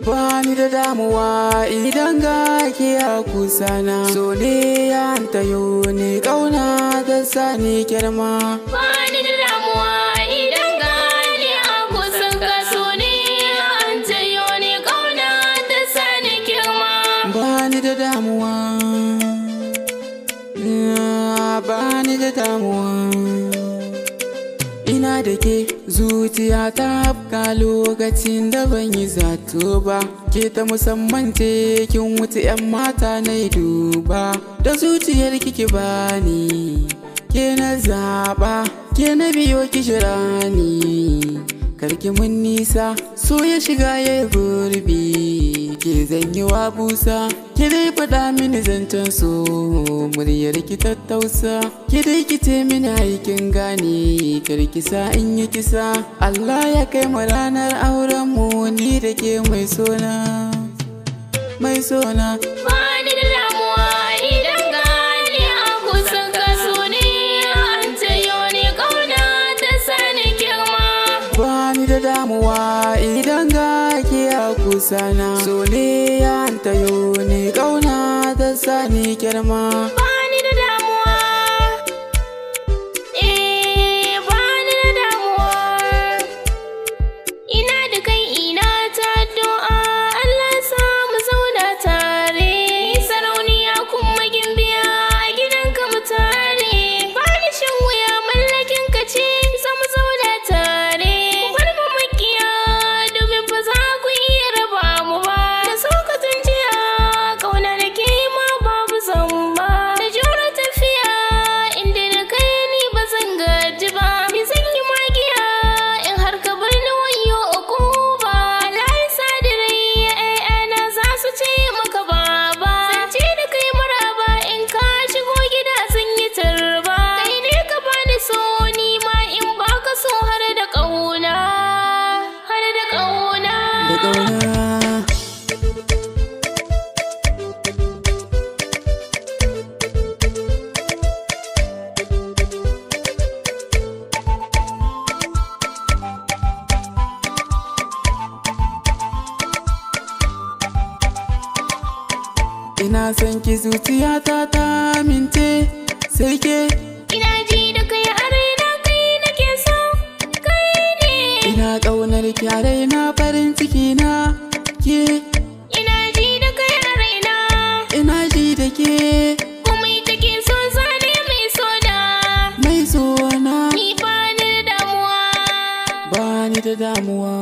Bani da damuwa idan ga ke a kusa na, so ne ya tayo ni kauna da sani girma. Bani da damuwa idan ga ni a kusan ka, so ne ya tayo ni kauna da sani girma. Bani da damuwa, bani da damuwa. Ina da ke zuciya ta hafka lokacin da ban yi zato ba, ke ta musamman ce kin wuce 'yan mata na yi duba. Da zuciyar kiki bani, ke na zaɓa, ke na biyo ki shira ni. Karki mun nisa, so ya shiga ya yi gurbi, ke zan yi wa busa, ke dai faɗa mini zancen so, muryar ki tattausa, ke dai ki ce mini aikin gane, karki sa in yi kisa. Allah ya kai mu ranar auren mu, ni da ke mai sona, mai sona. Bani da damuwa idan ga ni a kusan ka, so ne an tayo ni kauna da sani girma. Bani da damuwa idan ga ke a kusa na, so ne ya tayo ni kauna da sani girma. Bani da damuwa, bani da damuwa. Ina da kai ina ta addu'a, Allah sa mu zauna tare. Sarauniya kuma gimbiya a gidanka mu tare. Bani shan wuya mallakin ka ce, za mu zauna tare. Ku bar mu makiya domin ba za ku iya raba mu ba. Da so ka jiya kauna da ke ma babu zamba. Da jura tafiya inda da kai ni ba zan gaji ba. Me zan yi magiya in har ka bar ni wayo uku ba. Allah ya sa da rai ƴaƴana za su ce maka baba. Zance da kai maraba in ka shigo gida zan yi tarba. Kai ne ka bani so ni ma in baka so har da ƙauna, har da ƙauna. Da ƙauna. Ina son ki zuciyata ta amince sai ke. Ina ji da kai a raina kai nake so, kai ne. Ina ƙaunar ki a raina farin ciki na ke. Ina ji da kai a raina, Ina ji da ke komai take so zane mai soda. mai sona. Ni bani da damuwa. Bani da damuwa.